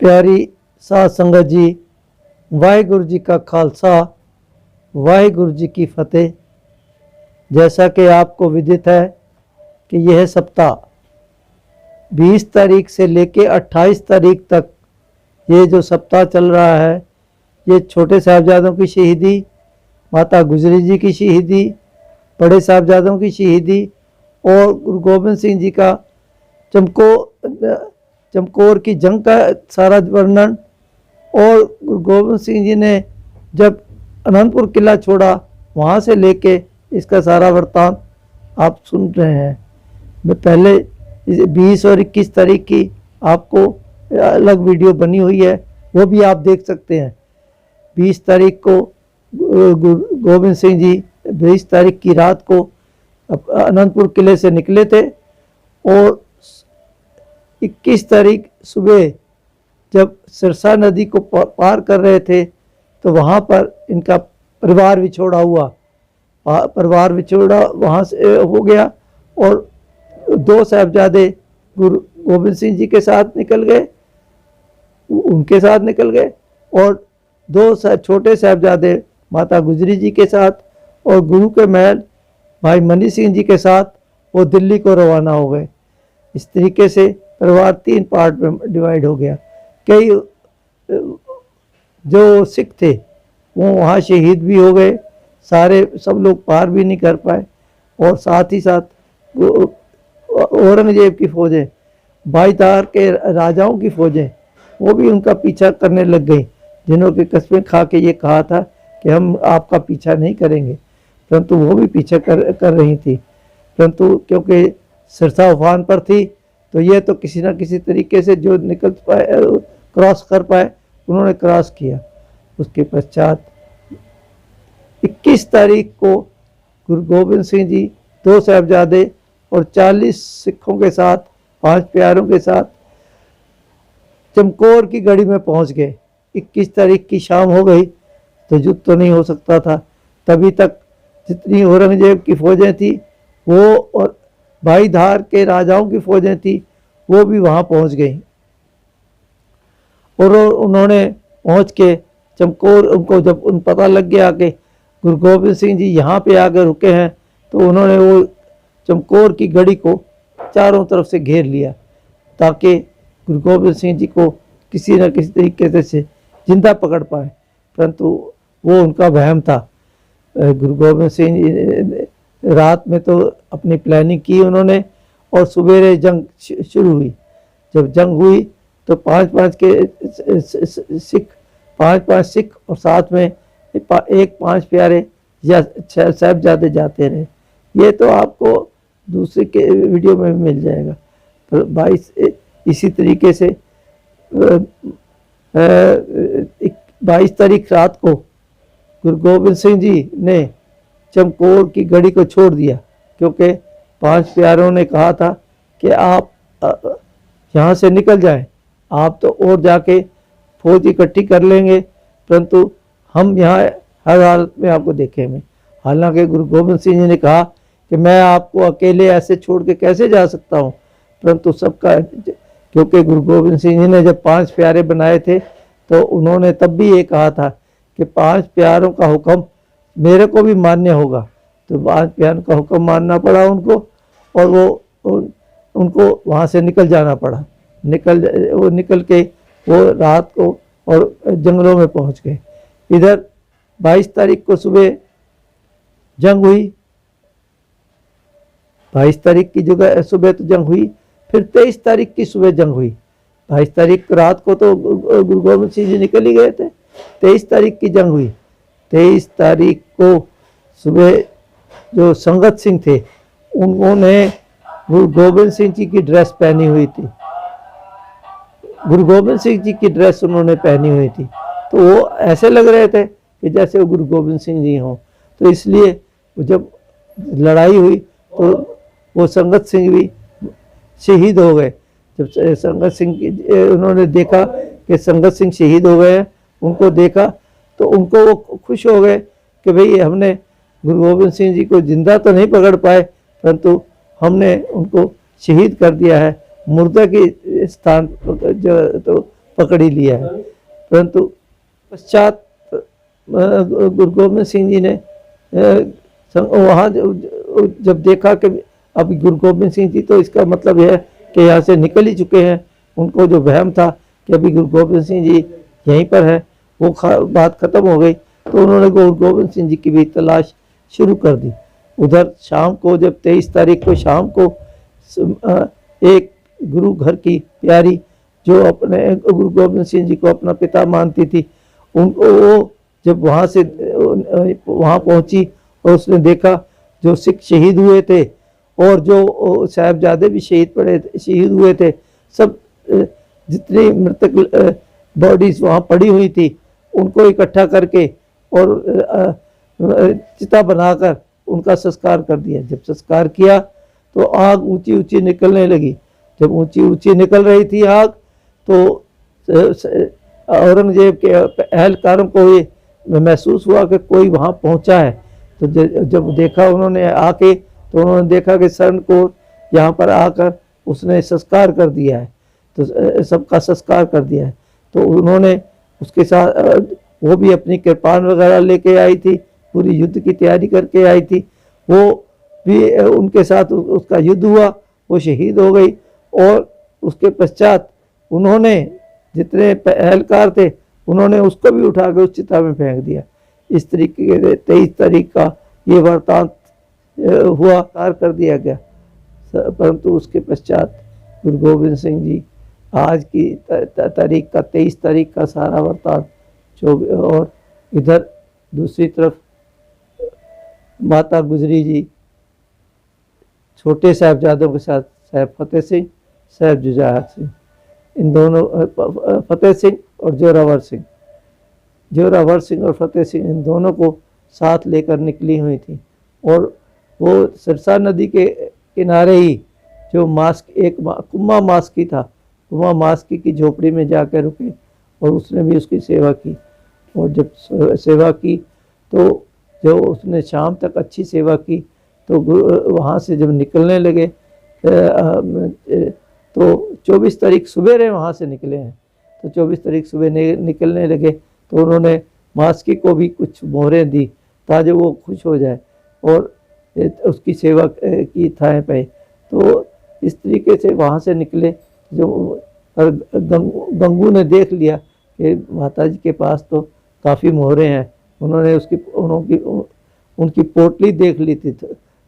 प्यारी साध संगत जी, वाहिगुरु जी का खालसा, वाहिगुरु जी की फतेह। जैसा कि आपको विदित है कि यह सप्ताह 20 तारीख से लेकर 28 तारीख तक ये जो सप्ताह चल रहा है, ये छोटे साहबजादों की शहीदी, माता गुजरी जी की शहीदी, बड़े साहबजादों की शहीदी और गुरु गोबिंद सिंह जी का चमकौर की जंग का सारा वर्णन, और गुरु गोबिंद सिंह जी ने जब अनंतपुर किला छोड़ा वहाँ से लेके इसका सारा वृत्तांत आप सुन रहे हैं। मैं पहले 20 और 21 तारीख की आपको अलग वीडियो बनी हुई है, वो भी आप देख सकते हैं। 20 तारीख को गुरु गोबिंद सिंह जी 20 तारीख की रात को अनंतपुर किले से निकले थे और 21 तारीख सुबह जब सिरसा नदी को पार कर रहे थे तो वहाँ पर इनका परिवार विछोड़ा हुआ, परिवार विछोड़ा वहाँ से हो गया और 2 साहबजादे गुरु गोबिंद सिंह जी के साथ निकल गए, उनके साथ निकल गए, और 2 छोटे साहबजादे माता गुजरी जी के साथ और गुरु के महल भाई मनी सिंह जी के साथ वो दिल्ली को रवाना हो गए। इस तरीके से परिवार 3 पार्ट में डिवाइड हो गया। कई जो सिख थे वो वहाँ शहीद भी हो गए, सब लोग पार भी नहीं कर पाए, और साथ ही साथ औरंगजेब की फौजें, बाईधार के राजाओं की फौजें, वो भी उनका पीछा करने लग गई, जिन्हों के कस्में खा के ये कहा था कि हम आपका पीछा नहीं करेंगे, परंतु वो भी पीछा कर रही थी। परंतु क्योंकि सिरसा उफान पर थी तो ये तो किसी न किसी तरीके से जो निकल पाए, क्रॉस कर पाए, उन्होंने क्रॉस किया। उसके पश्चात 21 तारीख को गुरु गोबिंद सिंह जी 2 साहबजादे और 40 सिखों के साथ, 5 प्यारों के साथ चमकौर की गढ़ी में पहुंच गए। 21 तारीख की शाम हो गई तो युद्ध तो नहीं हो सकता था। तभी तक जितनी औरंगजेब की फौजें थी वो और भाईधार के राजाओं की फौजें थी वो भी वहाँ पहुँच गई, और उन्होंने पहुँच के चमकौर, उनको जब उन पता लग गया कि गुरु गोबिंद सिंह जी यहाँ पे आकर रुके हैं, तो उन्होंने वो चमकौर की गढ़ी को चारों तरफ से घेर लिया ताकि गुरु गोबिंद सिंह जी को किसी न किसी तरीके से जिंदा पकड़ पाए। परंतु वो उनका वहम था। गुरु गोबिंद सिंह जी रात में तो अपनी प्लानिंग की उन्होंने, और सवेरे जंग शुरू हुई। जब जंग हुई तो 5-5 सिख और साथ में 5 प्यारे या साहबजादे जाते रहे। ये तो आपको दूसरे के वीडियो में भी मिल जाएगा। तो 22 इसी तरीके से 22 तारीख रात को गुरु गोबिंद सिंह जी ने चमकौर की गढ़ी को छोड़ दिया, क्योंकि 5 प्यारों ने कहा था कि आप यहाँ से निकल जाएं, आप तो और जाके फौज इकट्ठी कर लेंगे, परंतु हम यहाँ हर हालत में आपको देखेंगे। हालांकि गुरु गोबिंद सिंह जी ने कहा कि मैं आपको अकेले ऐसे छोड़ के कैसे जा सकता हूँ, परंतु सबका, क्योंकि गुरु गोबिंद सिंह जी ने जब 5 प्यारे बनाए थे तो उन्होंने तब भी ये कहा था कि 5 प्यारों का हुक्म मेरे को भी मान्य होगा। तो 5 प्यारों का हुक्म मानना पड़ा उनको, और उनको वहाँ से निकल जाना पड़ा। निकल के वो रात को और जंगलों में पहुँच गए। इधर 22 तारीख को सुबह जंग हुई, 22 तारीख की जगह सुबह तो जंग हुई, फिर 23 तारीख की सुबह जंग हुई। 22 तारीख रात को तो गुरु गोबिंद सिंह जी निकल ही गए थे, 23 तारीख की जंग हुई। 23 तारीख को सुबह जो संगत सिंह थे उन्होंने गुरु गोबिंद सिंह जी की ड्रेस पहनी हुई थी, गुरु गोबिंद सिंह जी की ड्रेस उन्होंने पहनी हुई थी, तो वो ऐसे लग रहे थे कि जैसे वो गुरु गोबिंद सिंह जी हों। तो इसलिए जब लड़ाई हुई तो वो संगत सिंह भी शहीद हो गए। जब संगत सिंह उन्होंने देखा कि संगत सिंह शहीद हो गए हैं, उनको देखा तो उनको वो खुश हो गए कि भाई हमने गुरु गोबिंद सिंह जी को जिंदा तो नहीं पकड़ पाए, परंतु हमने उनको शहीद कर दिया है। मुर्दा के स्थान जो तो पकड़ ही लिया है। परंतु पश्चात गुरु गोबिंद सिंह जी ने वहाँ जब देखा कि अब गुरु गोबिंद सिंह जी तो इसका मतलब यह है कि यहाँ से निकल ही चुके हैं, उनको जो वहम था कि अभी गुरु गोबिंद सिंह जी यहीं पर है वो बात ख़त्म हो गई। तो उन्होंने गुरु गोबिंद सिंह जी की भी तलाश शुरू कर दी। उधर शाम को जब 23 तारीख को शाम को एक गुरु घर की प्यारी जो अपने गुरु गोबिंद सिंह जी को अपना पिता मानती थी, उनको वो जब वहाँ से वहाँ पहुँची और उसने देखा जो सिख शहीद हुए थे और जो साहिबजादे भी शहीद हुए थे, सब जितनी मृतक बॉडीज वहाँ पड़ी हुई थी उनको इकट्ठा करके और चिता बनाकर उनका संस्कार कर दिया। जब संस्कार किया तो आग ऊंची ऊंची निकलने लगी। जब ऊंची ऊंची निकल रही थी आग तो औरंगजेब के अहलकारों को ये महसूस हुआ कि कोई वहाँ पहुँचा है। तो जब देखा उन्होंने आके तो उन्होंने देखा कि सर्ण को यहाँ पर आकर उसने संस्कार कर दिया है, तो सबका संस्कार कर दिया है। तो उन्होंने उसके साथ वो भी अपनी कृपान वगैरह लेके आई थी, पूरी युद्ध की तैयारी करके आई थी, वो भी उनके साथ उसका युद्ध हुआ, वो शहीद हो गई। और उसके पश्चात उन्होंने जितने एहलकार थे उन्होंने उसको भी उठा के उस चिता में फेंक दिया। इस तरीके के 23 तारीख का ये वृतांत हुआ, कार कर दिया गया। परंतु उसके पश्चात गुरु गोबिंद सिंह जी आज की तारीख का 23 तारीख का सारा वृतांत और इधर दूसरी तरफ माता गुजरी जी छोटे साहबजादों के साथ साहब फतेह सिंह, साहब जुझार सिंह, इन दोनों फतेह सिंह और जोरावर सिंह और फतेह सिंह इन दोनों को साथ लेकर निकली हुई थी। और वो सिरसा नदी के किनारे ही जो कुम्मा मास्की था, कुम्मा मास्की की झोपड़ी में जाकर रुके और उसने भी उसकी सेवा की। और जब सेवा की तो जो उसने शाम तक अच्छी सेवा की तो वहाँ से जब निकलने लगे तो 24 तारीख सवेरे वहाँ से निकले हैं। तो 24 तारीख सुबह निकलने लगे तो उन्होंने मास्की को भी कुछ मोहरें दी ताकि वो खुश हो जाए और उसकी सेवा की थाएं पे। तो इस तरीके से वहाँ से निकले। जो गंगू ने देख लिया कि माता जी के पास तो काफ़ी मोहरें हैं, उन्होंने उनकी पोटली देख ली थी,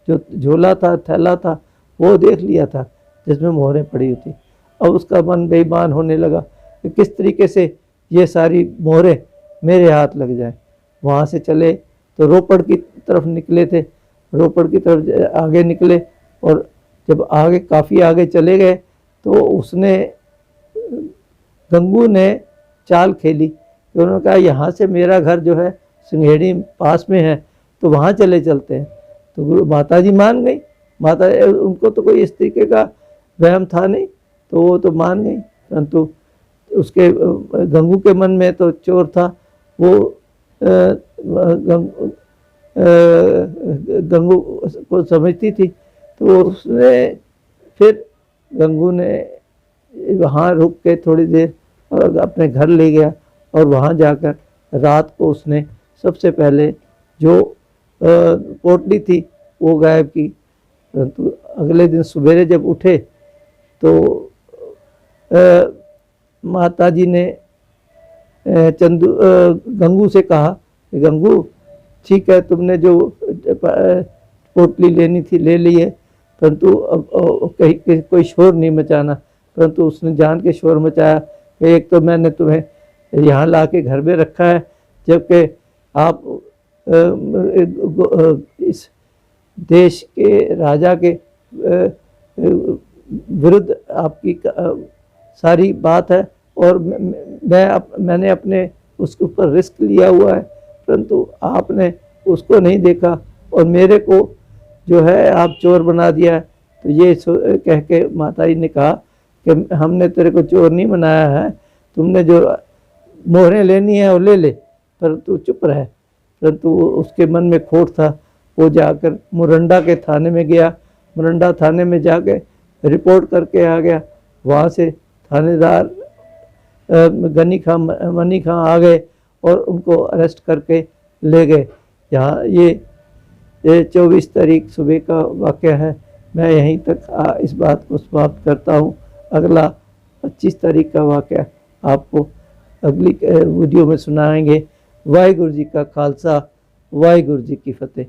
जो झोला था थैला था वो देख लिया था जिसमें मोहरें पड़ी हुई थी। अब उसका मन बेईमान होने लगा कि किस तरीके से ये सारी मोहरें मेरे हाथ लग जाएं। वहाँ से चले तो रोपड़ की तरफ निकले थे, रोपड़ की तरफ आगे निकले और जब आगे काफ़ी आगे चले गए तो उसने गंगू ने चाल खेली कि उन्होंने कहा यहाँ से मेरा घर जो है सिंघेड़ी पास में है तो वहाँ चलते हैं। तो गुरु माता जी मान गई। माता उनको तो कोई इस तरीके का वहम था नहीं तो वो तो मान गई। परंतु उसके गंगू के मन में तो चोर था, वो गंगू को समझती थी। तो उसने फिर गंगू ने वहाँ रुक के थोड़ी देर और अपने घर ले गया और वहाँ जाकर रात को उसने सबसे पहले जो पोटली थी वो गायब की। परंतु अगले दिन सवेरे जब उठे तो माता जी ने गंगू से कहा कि गंगू ठीक है तुमने जो पोटली लेनी थी ले ली है, परंतु अब कहीं कोई शोर नहीं मचाना। परंतु उसने जान के शोर मचाया कि एक तो मैंने तुम्हें यहाँ ला के घर में रखा है जबकि आप इस देश के राजा के विरुद्ध आपकी सारी बात है और मैंने अपने उसके ऊपर रिस्क लिया हुआ है, परंतु आपने उसको नहीं देखा और मेरे को जो है आप चोर बना दिया है। तो ये कह के माता जी ने कहा कि हमने तेरे को चोर नहीं बनाया है, तुमने जो मोहरें लेनी है वो ले ले, पर तू चुप रहे। परंतु उसके मन में खोट था, वो जाकर मुरंडा के थाने में गया, मुरंडा थाने में जाके रिपोर्ट करके आ गया। वहाँ से थानेदार गनी खां मनी खां आ गए और उनको अरेस्ट करके ले गए। यहाँ ये 24 तारीख सुबह का वाक़या है। मैं यहीं तक इस बात को समाप्त करता हूँ। अगला 25 तारीख का वाक़या आपको अगली वीडियो में सुनाएंगे। वाहिगुरु जी का खालसा, वाहिगुरु जी की फतेह।